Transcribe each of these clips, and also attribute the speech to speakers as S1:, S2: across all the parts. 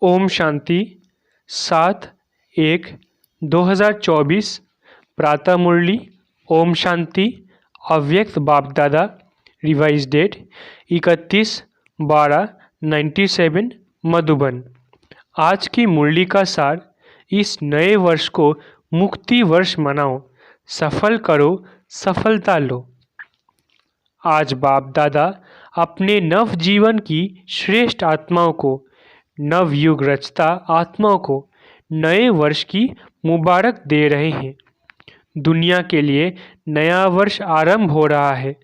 S1: ओम शांति 7/1/2024 प्रातः मुरली। ओम शांति। अव्यक्त बाप दादा। Revise date 31/12/97 Madhuban. आज की मुरली का सार। इस नए वर्ष को मुक्ति वर्ष मनाओ, सफल करो, सफलता लो। आज बाप दादा अपने नव जीवन की श्रेष्ठ आत्माओं को, नव युग रचता आत्माओं को नए वर्ष की मुबारक दे रहे हैं। दुनिया के लिए नया वर्ष आरंभ हो रहा है।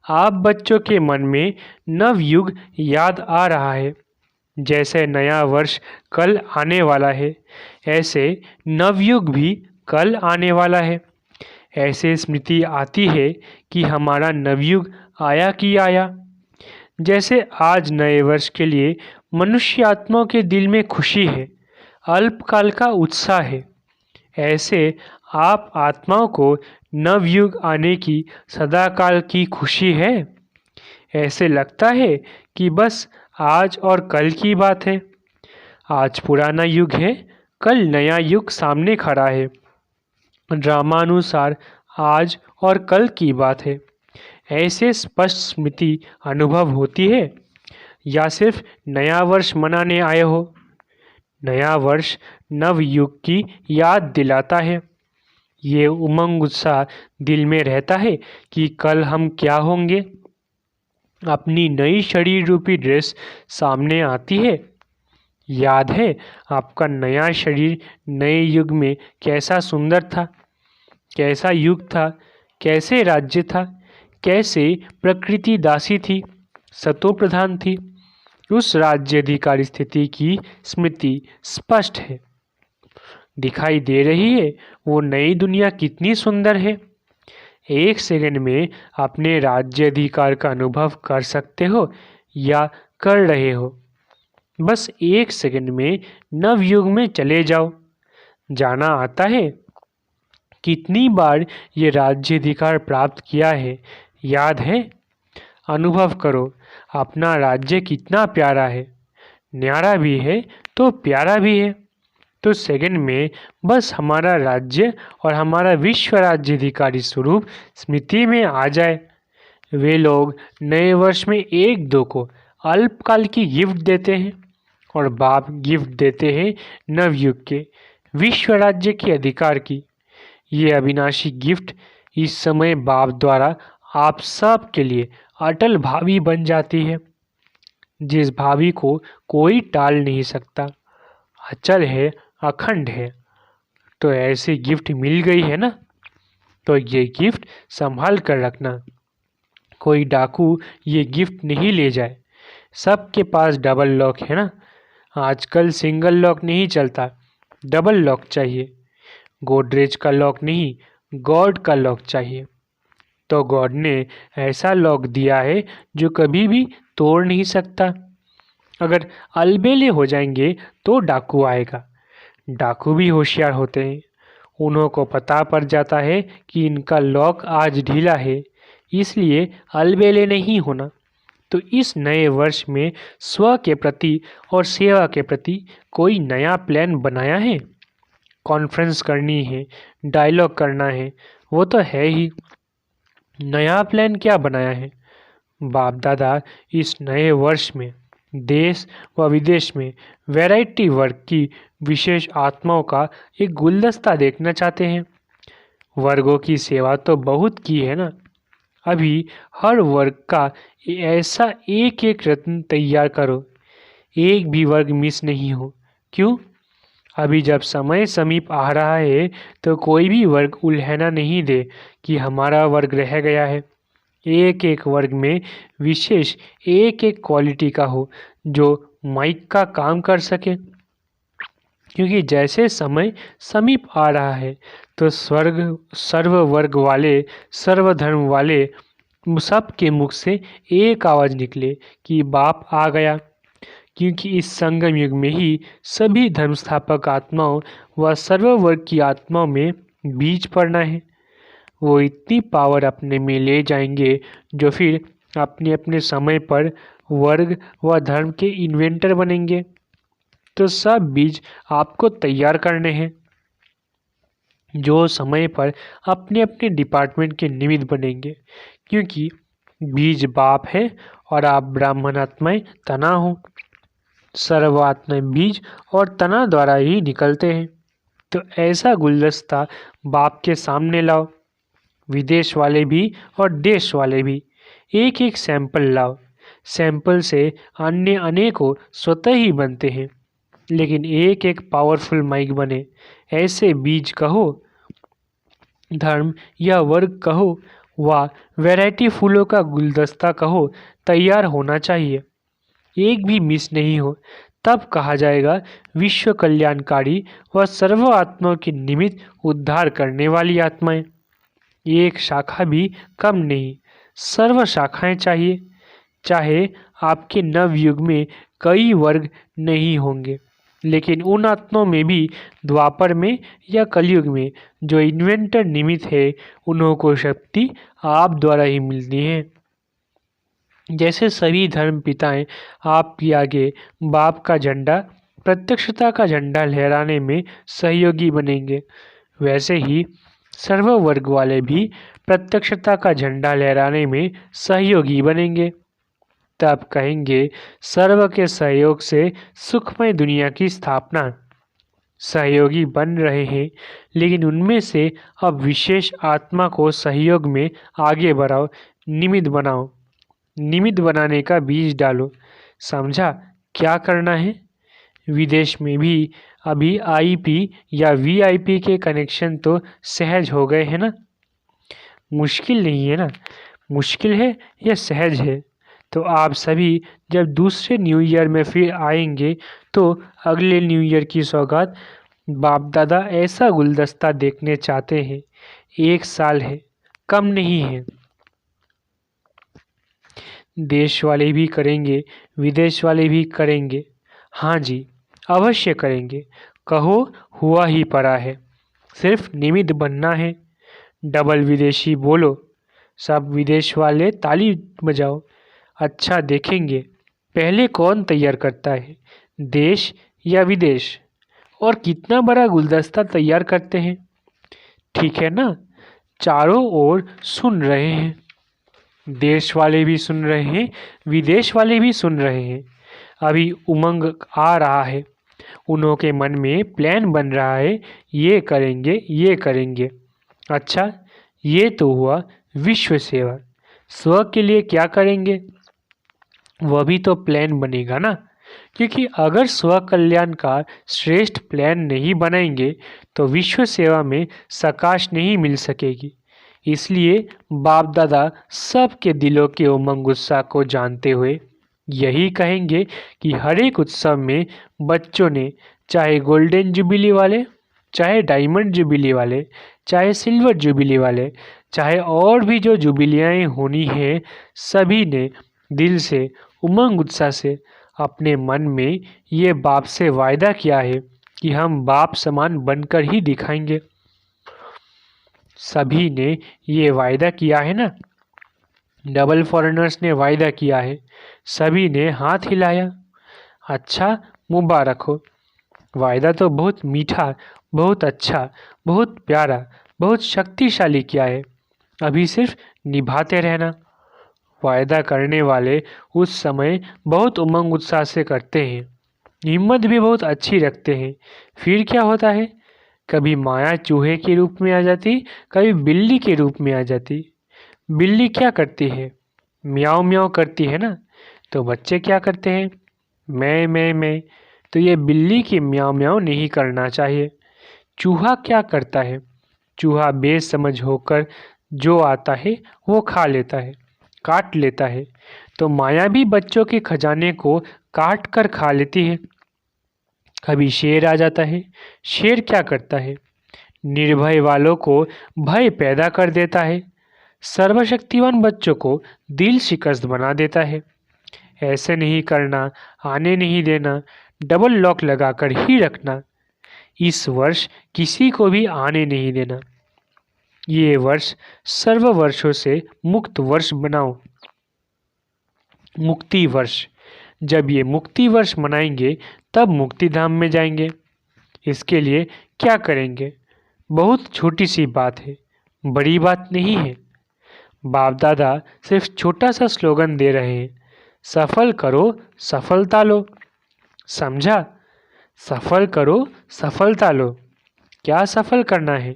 S1: आप बच्चों के मन में नव युग याद आ रहा है। जैसे नया वर्ष कल आने वाला है, ऐसे नवयुग भी कल आने वाला है। ऐसे स्मृति आती है कि हमारा नवयुग आया कि आया। जैसे आज नए वर्ष के लिए मनुष्य आत्माओं के दिल में खुशी है, अल्पकाल का उत्साह है, ऐसे आप आत्माओं को नवयुग आने की सदाकाल की खुशी है। ऐसे लगता है कि बस आज और कल की बात है। आज पुराना युग है, कल नया युग सामने खड़ा है। ड्रामानुसार आज और कल की बात है। ऐसे स्पष्ट स्मृति अनुभव होती है या सिर्फ नया वर्ष मनाने आए हो। नया वर्ष नव युग की याद दिलाता है। ये उमंग उत्साह दिल में रहता है कि कल हम क्या होंगे। अपनी नई शरीर रूपी ड्रेस सामने आती है। याद है आपका नया शरीर नए युग में कैसा सुंदर था, कैसा युग था, कैसे राज्य था, कैसे प्रकृति दासी थी, सतो प्रधान थी। उस राज्याधिकार स्थिति की स्मृति स्पष्ट है, दिखाई दे रही है। वो नई दुनिया कितनी सुंदर है। एक सेकंड में अपने राज्याधिकार का अनुभव कर सकते हो या कर रहे हो। बस एक सेकंड में नवयुग में चले जाओ। जाना आता है। कितनी बार ये राज्याधिकार प्राप्त किया है, याद है? अनुभव करो अपना राज्य कितना प्यारा है। न्यारा भी है तो प्यारा भी है। तो सेकंड में बस हमारा राज्य और हमारा विश्व राज्याधिकारी स्वरूप स्मृति में आ जाए। वे लोग नए वर्ष में एक दो को अल्पकाल की गिफ्ट देते हैं और बाप गिफ्ट देते हैं नवयुग के विश्व राज्य के अधिकार की। ये अविनाशी गिफ्ट इस समय बाप द्वारा आप सब के लिए अटल भावी बन जाती है, जिस भावी को कोई टाल नहीं सकता, अचल है, अखंड है। तो ऐसी गिफ्ट मिल गई है ना, तो ये गिफ्ट संभाल कर रखना। कोई डाकू ये गिफ्ट नहीं ले जाए। सबके पास डबल लॉक है ना। आजकल सिंगल लॉक नहीं चलता, डबल लॉक चाहिए। गोदरेज का लॉक नहीं, गॉड का लॉक चाहिए। तो गॉड ने ऐसा लॉक दिया है जो कभी भी तोड़ नहीं सकता। अगर अलबेले हो जाएंगे तो डाकू आएगा। डाकू भी होशियार होते हैं। उन्हों को पता पड़ जाता है कि इनका लॉक आज ढीला है, इसलिए अलबेले नहीं होना। तो इस नए वर्ष में स्व के प्रति और सेवा के प्रति कोई नया प्लान बनाया है? कॉन्फ्रेंस करनी है, डायलॉग करना है, वो तो है ही। नया प्लान क्या बनाया है? बाप दादा इस नए वर्ष में देश व विदेश में वैरायटी वर्ग की विशेष आत्माओं का एक गुलदस्ता देखना चाहते हैं। वर्गों की सेवा तो बहुत की है ना। अभी हर वर्ग का ऐसा एक एक रत्न तैयार करो, एक भी वर्ग मिस नहीं हो। क्यों? अभी जब समय समीप आ रहा है तो कोई भी वर्ग उल्हना नहीं दे कि हमारा वर्ग रह गया है। एक एक वर्ग में विशेष एक एक क्वालिटी का हो जो माइक का काम कर सके। क्योंकि जैसे समय समीप आ रहा है तो सर्व वर्ग वाले, सर्वधर्म वाले सब के मुख से एक आवाज़ निकले कि बाप आ गया। क्योंकि इस संगम युग में ही सभी धर्म स्थापक आत्माओं व सर्व वर्ग की आत्माओं में बीज पड़ना है। वो इतनी पावर अपने में ले जाएंगे जो फिर अपने अपने समय पर वर्ग व धर्म के इन्वेंटर बनेंगे। तो सब बीज आपको तैयार करने हैं जो समय पर अपने अपने डिपार्टमेंट के निमित्त बनेंगे, क्योंकि बीज बाप है और आप ब्राह्मण आत्माएं तना हो। सर्व आत्माएं बीज और तना द्वारा ही निकलते हैं। तो ऐसा गुलदस्ता बाप के सामने लाओ। विदेश वाले भी और देश वाले भी एक एक सैंपल लाओ। सैंपल से अन्य अनेकों स्वतः ही बनते हैं, लेकिन एक एक पावरफुल माइक बने। ऐसे बीज कहो, धर्म या वर्ग कहो, व वैरायटी फूलों का गुलदस्ता कहो, तैयार होना चाहिए। एक भी मिस नहीं हो, तब कहा जाएगा विश्व कल्याणकारी व सर्व आत्माओं के निमित्त उद्धार करने वाली आत्माएं। एक शाखा भी कम नहीं, सर्व शाखाएं चाहिए। चाहे आपके नवयुग में कई वर्ग नहीं होंगे, लेकिन उन आत्माओं में भी द्वापर में या कलयुग में जो इन्वेंटर निमित्त है, उन्हों को शक्ति आप द्वारा ही मिलती है। जैसे सभी धर्म पिताएं आपके आगे बाप का झंडा, प्रत्यक्षता का झंडा लहराने में सहयोगी बनेंगे, वैसे ही सर्व वर्ग वाले भी प्रत्यक्षता का झंडा लहराने में सहयोगी बनेंगे। तब कहेंगे सर्व के सहयोग से सुखमय दुनिया की स्थापना। सहयोगी बन रहे हैं, लेकिन उनमें से अब विशेष आत्मा को सहयोग में आगे बढ़ाओ, निमित्त बनाओ। निमित्त बनाने का बीज डालो। समझा क्या करना है? विदेश में भी अभी आईपी या वीआईपी के कनेक्शन तो सहज हो गए हैं ना? मुश्किल नहीं है ना? मुश्किल है या सहज है? तो आप सभी जब दूसरे न्यू ईयर में फिर आएंगे, तो अगले न्यू ईयर की सौगात बाप दादा ऐसा गुलदस्ता देखने चाहते हैं। 1 साल है, कम नहीं है। देश वाले भी करेंगे, विदेश वाले भी करेंगे। हाँ जी, अवश्य करेंगे। कहो हुआ ही पड़ा है, सिर्फ निमित्त बनना है। डबल विदेशी बोलो, सब विदेश वाले ताली बजाओ। अच्छा देखेंगे पहले कौन तैयार करता है, देश या विदेश, और कितना बड़ा गुलदस्ता तैयार करते हैं। ठीक है ना? चारों ओर सुन रहे हैं, देश वाले भी सुन रहे हैं, विदेश वाले भी सुन रहे हैं। अभी उमंग आ रहा है, उन्हों के मन में प्लान बन रहा है, ये करेंगे ये करेंगे। अच्छा, ये तो हुआ विश्व सेवा। स्व के लिए क्या करेंगे, वह भी तो प्लान बनेगा ना, क्योंकि अगर स्व कल्याण का श्रेष्ठ प्लान नहीं बनाएंगे तो विश्व सेवा में सकाश नहीं मिल सकेगी। इसलिए बाप दादा सबके दिलों के उमंग उत्साह को जानते हुए यही कहेंगे कि हर एक उत्सव में बच्चों ने, चाहे गोल्डन जुबिली वाले, चाहे डायमंड जुबिली वाले, चाहे सिल्वर जुबिली वाले, चाहे और भी जो जुबिलियाँ होनी हैं, सभी ने दिल से उमंग उत्साह से अपने मन में ये बाप से वायदा किया है कि हम बाप समान बनकर ही दिखाएंगे। सभी ने ये वायदा किया है ना? डबल फॉरेनर्स ने वायदा किया है, सभी ने हाथ हिलाया। अच्छा, मुबारक हो। वायदा तो बहुत मीठा, बहुत अच्छा, बहुत प्यारा, बहुत शक्तिशाली किया है। अभी सिर्फ निभाते रहना। वायदा करने वाले उस समय बहुत उमंग उत्साह से करते हैं, हिम्मत भी बहुत अच्छी रखते हैं। फिर क्या होता है, कभी माया चूहे के रूप में आ जाती, कभी बिल्ली के रूप में आ जाती। बिल्ली क्या करती है, म्याऊं म्याऊं करती है ना, तो बच्चे क्या करते हैं, मैं। तो ये बिल्ली की म्याऊं म्याऊं नहीं करना चाहिए। चूहा क्या करता है, चूहा बेसमझ होकर जो आता है वो खा लेता है, काट लेता है। तो माया भी बच्चों के खजाने को काट कर खा लेती है। कभी शेर आ जाता है। शेर क्या करता है, निर्भय वालों को भय पैदा कर देता है, सर्वशक्तिवान बच्चों को दिल शिकस्त बना देता है। ऐसे नहीं करना, आने नहीं देना, डबल लॉक लगाकर ही रखना। इस वर्ष किसी को भी आने नहीं देना। ये वर्ष सर्व वर्षों से मुक्त वर्ष बनाओ, मुक्ति वर्ष। जब ये मुक्ति वर्ष मनाएंगे तब मुक्ति धाम में जाएंगे। इसके लिए क्या करेंगे? बहुत छोटी सी बात है, बड़ी बात नहीं है। बाप दादा सिर्फ छोटा सा स्लोगन दे रहे हैं, सफल करो सफलता लो। समझा? सफल करो सफलता लो। क्या सफल करना है?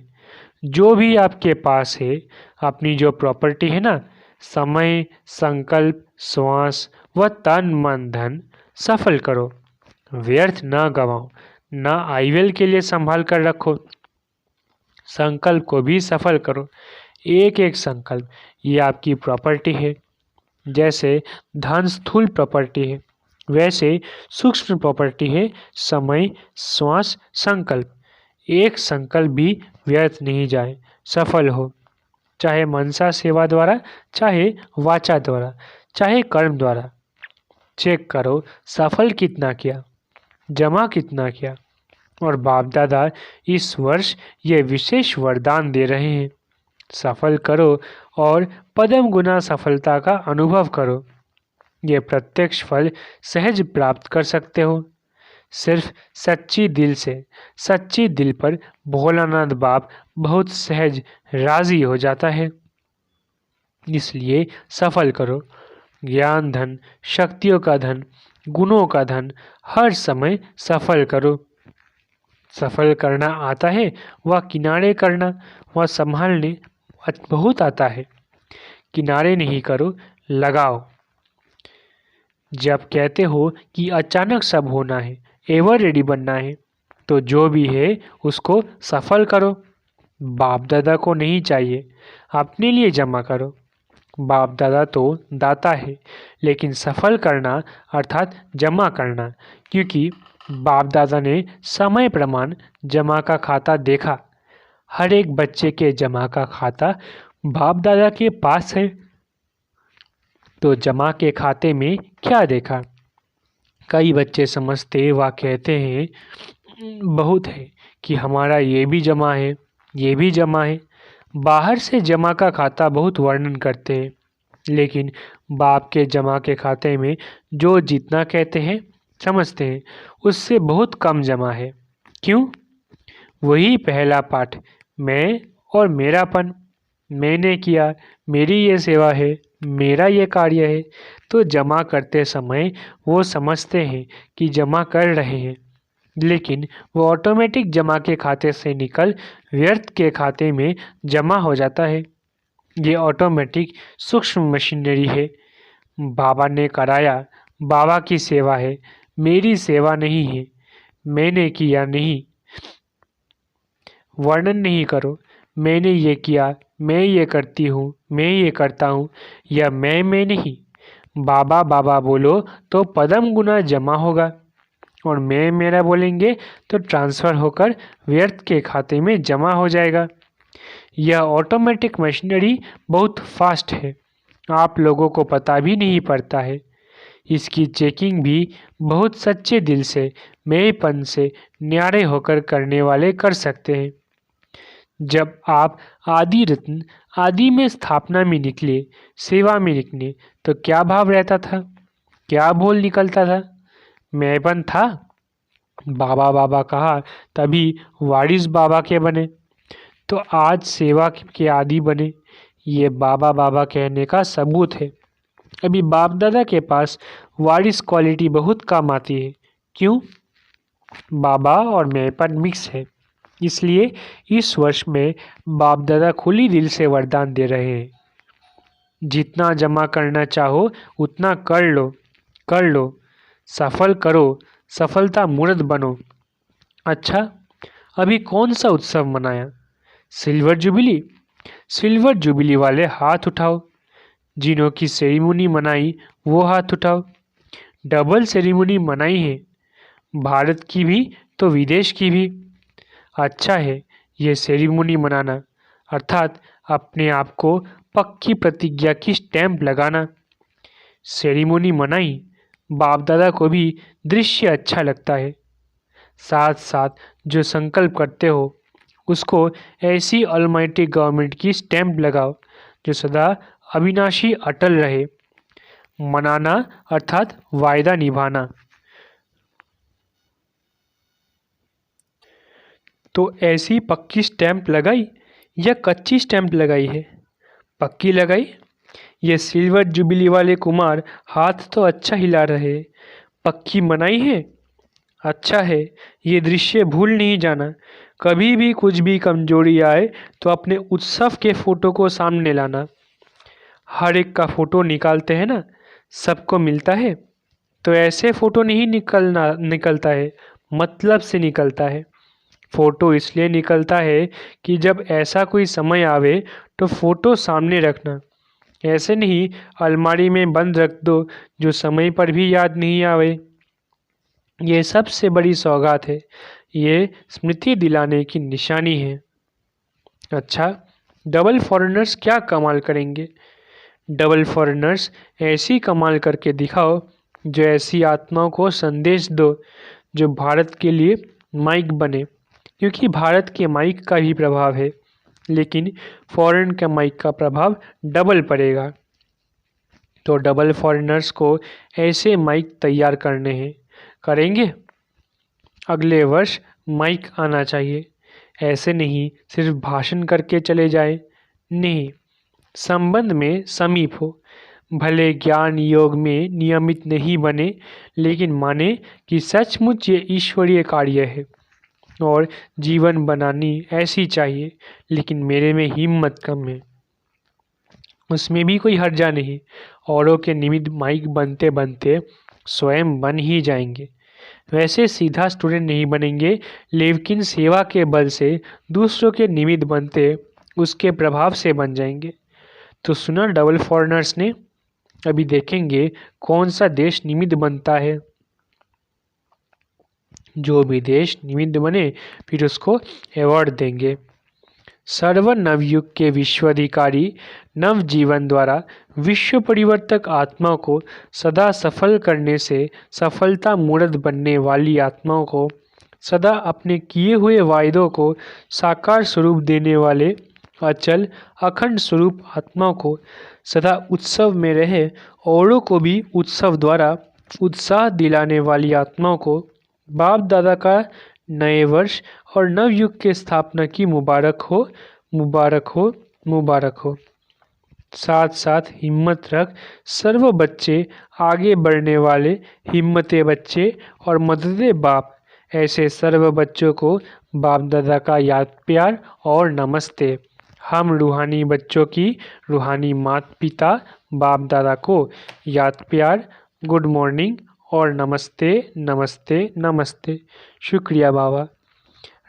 S1: जो भी आपके पास है, अपनी जो प्रॉपर्टी है ना, समय, संकल्प, श्वास व तन मन धन, सफल करो। व्यर्थ ना गवाओ, ना आईवेल के लिए संभाल कर रखो। संकल्प को भी सफल करो। एक एक संकल्प, ये आपकी प्रॉपर्टी है। जैसे धन स्थूल प्रॉपर्टी है, वैसे सूक्ष्म प्रॉपर्टी है समय, श्वास, संकल्प। एक संकल्प भी व्यर्थ नहीं जाए, सफल हो। चाहे मनसा सेवा द्वारा, चाहे वाचा द्वारा, चाहे कर्म द्वारा। चेक करो सफल कितना किया, जमा कितना किया। और बाप दादा इस वर्ष ये विशेष वरदान दे रहे हैं, सफल करो और पदम गुना सफलता का अनुभव करो। ये प्रत्यक्ष फल सहज प्राप्त कर सकते हो, सिर्फ सच्ची दिल से। सच्ची दिल पर भोलानाथ बाप बहुत सहज राजी हो जाता है। इसलिए सफल करो। ज्ञान धन, शक्तियों का धन, गुणों का धन, हर समय सफल करो। सफल करना आता है, वह किनारे करना, वह संभालने बहुत आता है। किनारे नहीं करो, लगाओ। जब कहते हो कि अचानक सब होना है, एवर रेडी बनना है, तो जो भी है उसको सफल करो। बाप दादा को नहीं चाहिए, अपने लिए जमा करो। बाप दादा तो दाता है, लेकिन सफल करना अर्थात जमा करना, क्योंकि बाप दादा ने समय प्रमाण जमा का खाता देखा। हर एक बच्चे के जमा का खाता बाप दादा के पास है। तो जमा के खाते में क्या देखा? कई बच्चे समझते व कहते हैं बहुत है कि हमारा ये भी जमा है, ये भी जमा है। बाहर से जमा का खाता बहुत वर्णन करते हैं, लेकिन बाप के जमा के खाते में जो जितना कहते हैं, समझते हैं, उससे बहुत कम जमा है। क्यों? वही पहला पाठ, मैं और मेरापन। मैंने किया, मेरी ये सेवा है, मेरा ये कार्य है। तो जमा करते समय वो समझते हैं कि जमा कर रहे हैं, लेकिन वो ऑटोमेटिक जमा के खाते से निकल व्यर्थ के खाते में जमा हो जाता है। ये ऑटोमेटिक सूक्ष्म मशीनरी है। बाबा ने कराया, बाबा की सेवा है, मेरी सेवा नहीं है। मैंने किया नहीं, वर्णन नहीं करो। मैंने ये किया, मैं ये करती हूँ, मैं ये करता हूँ, या मैं नहीं। बाबा बाबा बोलो तो पदम गुना जमा होगा, और मैं मेरा बोलेंगे तो ट्रांसफ़र होकर व्यर्थ के खाते में जमा हो जाएगा। यह ऑटोमेटिक मशीनरी बहुत फास्ट है, आप लोगों को पता भी नहीं पड़ता है। इसकी चेकिंग भी बहुत सच्चे दिल से, मेरेपन से न्यारे होकर करने वाले कर सकते हैं। जब आप आदि रत्न आदि में स्थापना में निकले, सेवा में निकले, तो क्या भाव रहता था? क्या बोल निकलता था? मैंपन था। बाबा बाबा कहा तभी वारिस बाबा के बने, तो आज सेवा के आदि बने। ये बाबा बाबा कहने का सबूत है। अभी बाप दादा के पास वारिस क्वालिटी बहुत कम आती है। क्यों? बाबा और मैंपन मिक्स है। इसलिए इस वर्ष में बाप दादा खुली दिल से वरदान दे रहे हैं, जितना जमा करना चाहो उतना कर लो, कर लो। सफल करो, सफलता मूर्त बनो। अच्छा, अभी कौन सा उत्सव मनाया? Silver jubilee. सिल्वर जुबिली वाले हाथ उठाओ। जिन्हों की सेरेमनी मनाई वो हाथ उठाओ। डबल सेरेमनी मनाई है, भारत की भी तो विदेश की भी। अच्छा है ये सेरेमनी मनाना, अर्थात अपने आप को पक्की प्रतिज्ञा की स्टैंप लगाना। सेरेमनी मनाई, बाप दादा को भी दृश्य अच्छा लगता है। साथ साथ जो संकल्प करते हो उसको ऐसी ऑलमाइटी गवर्नमेंट की स्टैंप लगाओ जो सदा अविनाशी अटल रहे। मनाना अर्थात वायदा निभाना। तो ऐसी पक्की स्टैंप लगाई या कच्ची स्टैंप लगाई है? पक्की लगाई। ये सिल्वर जुबिली वाले कुमार हाथ तो अच्छा हिला रहे। पक्की मनाई है। अच्छा है। ये दृश्य भूल नहीं जाना। कभी भी कुछ भी कमजोरी आए तो अपने उत्सव के फोटो को सामने लाना। हर एक का फोटो निकालते हैं ना, सबको मिलता है। तो ऐसे फोटो नहीं निकलता है, मतलब से निकलता है। फोटो इसलिए निकलता है कि जब ऐसा कोई समय आवे तो फोटो सामने रखना। ऐसे नहीं अलमारी में बंद रख दो जो समय पर भी याद नहीं आवे। ये सबसे बड़ी सौगात है। ये स्मृति दिलाने की निशानी है। अच्छा, डबल फॉरेनर्स क्या कमाल करेंगे? डबल फॉरेनर्स ऐसी कमाल करके दिखाओ जो ऐसी आत्माओं को संदेश दो जो भारत के लिए माइक बने, क्योंकि भारत के माइक का भी प्रभाव है, लेकिन फॉरेन के माइक का प्रभाव डबल पड़ेगा। तो डबल फॉरेनर्स को ऐसे माइक तैयार करने हैं। करेंगे? अगले वर्ष माइक आना चाहिए। ऐसे नहीं सिर्फ भाषण करके चले जाए। नहीं, संबंध में समीप हो। भले ज्ञान योग में नियमित नहीं बने, लेकिन माने कि सचमुच ये ईश्वरीय कार्य है और जीवन बनानी ऐसी चाहिए। लेकिन मेरे में हिम्मत कम है। उसमें भी कोई हर्जा नहीं। औरों के निमित्त माइक बनते बनते स्वयं बन ही जाएंगे। वैसे सीधा स्टूडेंट नहीं बनेंगे, लेकिन सेवा के बल से दूसरों के निमित्त बनते उसके प्रभाव से बन जाएंगे। तो सुना डबल फॉरेनर्स ने? अभी देखेंगे कौन सा देश निमित्त बनता है। जो भी देश निमित्त बने फिर उसको अवार्ड देंगे। सर्व नवयुग के विश्वाधिकारी नव जीवन द्वारा विश्व परिवर्तक आत्माओं को सदा सफल करने से सफलता मूर्त बनने वाली आत्माओं को सदा अपने किए हुए वायदों को साकार स्वरूप देने वाले अचल अखंड स्वरूप आत्माओं को सदा उत्सव में रहे औरों को भी उत्सव द्वारा उत्साह दिलाने वाली आत्माओं को बाप दादा का नए वर्ष और नवयुग के स्थापना की मुबारक हो, मुबारक हो, मुबारक हो। साथ साथ हिम्मत रख सर्व बच्चे, आगे बढ़ने वाले हिम्मते बच्चे और मददे बाप, ऐसे सर्व बच्चों को बाप दादा का याद प्यार और नमस्ते। हम रूहानी बच्चों की रूहानी माता पिता बाप दादा को याद प्यार, गुड मॉर्निंग और नमस्ते नमस्ते नमस्ते। शुक्रिया बाबा।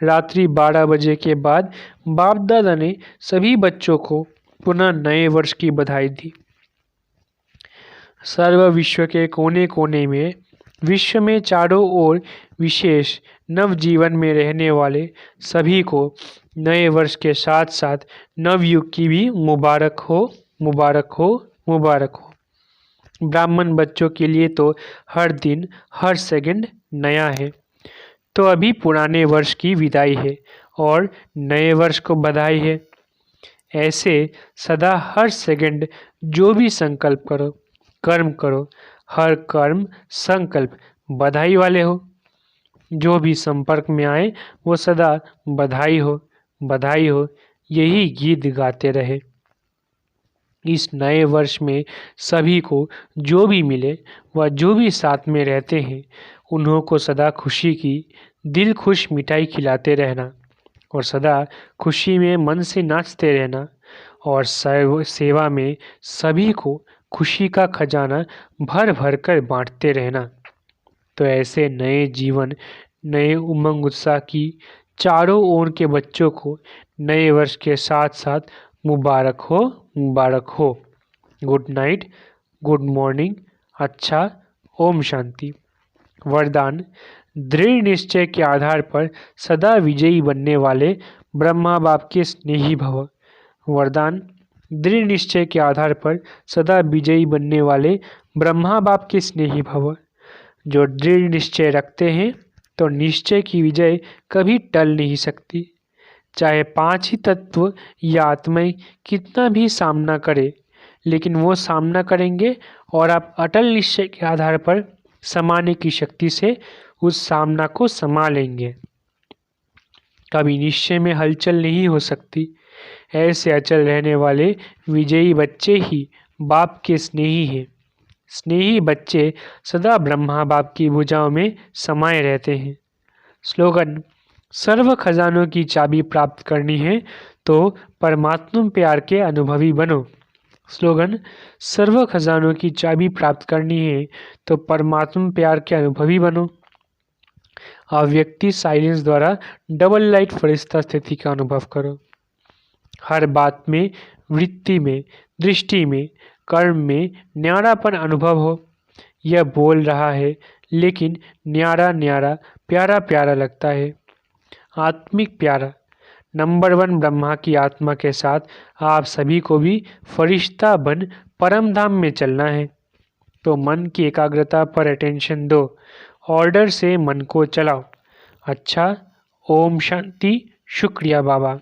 S1: रात्रि 12 बजे के बाद बाप दादा ने सभी बच्चों को पुनः नए वर्ष की बधाई दी। सर्व विश्व के कोने कोने में, विश्व में चारों ओर विशेष नव जीवन में रहने वाले सभी को नए वर्ष के साथ साथ नवयुग की भी मुबारक हो, मुबारक हो, मुबारक हो। ब्राह्मण बच्चों के लिए तो हर दिन हर सेकंड नया है। तो अभी पुराने वर्ष की विदाई है और नए वर्ष को बधाई है। ऐसे सदा हर सेकंड जो भी संकल्प करो, कर्म करो, हर कर्म संकल्प बधाई वाले हो। जो भी संपर्क में आए वो सदा बधाई हो, बधाई हो, यही गीत गाते रहे। इस नए वर्ष में सभी को जो भी मिले व जो भी साथ में रहते हैं उन्हों को सदा खुशी की दिल खुश मिठाई खिलाते रहना और सदा खुशी में मन से नाचते रहना और सेवा में सभी को खुशी का खजाना भर भर कर बांटते रहना। तो ऐसे नए जीवन, नए उमंग उत्साह की चारों ओर के बच्चों को नए वर्ष के साथ साथ मुबारक हो, मुबारक हो। गुड नाइट, गुड मॉर्निंग, अच्छा, ओम शांति। वरदान: दृढ़ निश्चय के आधार पर सदा विजयी बनने वाले ब्रह्मा बाप के स्नेही भव। वरदान: दृढ़ निश्चय के आधार पर सदा विजयी बनने वाले ब्रह्मा बाप के स्नेही भव। जो दृढ़ निश्चय रखते हैं तो निश्चय की विजय कभी टल नहीं सकती। चाहे 5 ही तत्व या आत्माएं कितना भी सामना करे, लेकिन वो सामना करेंगे और आप अटल निश्चय के आधार पर समाने की शक्ति से उस सामना को संभालेंगे। कभी निश्चय में हलचल नहीं हो सकती। ऐसे अचल रहने वाले विजयी बच्चे ही बाप के स्नेही हैं। स्नेही बच्चे सदा ब्रह्मा बाप की भुजाओं में समाये रहते हैं। स्लोगन: सर्व खजानों की चाबी प्राप्त करनी है तो परमात्म प्यार के अनुभवी बनो। स्लोगन: सर्व खजानों की चाबी प्राप्त करनी है तो परमात्म प्यार के अनुभवी बनो। अव्यक्ति साइलेंस द्वारा डबल लाइट फरिश्ता स्थिति का अनुभव करो। हर बात में, वृत्ति में, दृष्टि में, कर्म में न्यारापन अनुभव हो। यह बोल रहा है लेकिन न्यारा न्यारा, प्यारा प्यारा लगता है। आत्मिक प्यारा। नंबर 1 ब्रह्मा की आत्मा के साथ आप सभी को भी फरिश्ता बन परम धाम में चलना है। तो मन की एकाग्रता पर अटेंशन दो। ऑर्डर से मन को चलाओ। अच्छा, ओम शांति। शुक्रिया बाबा।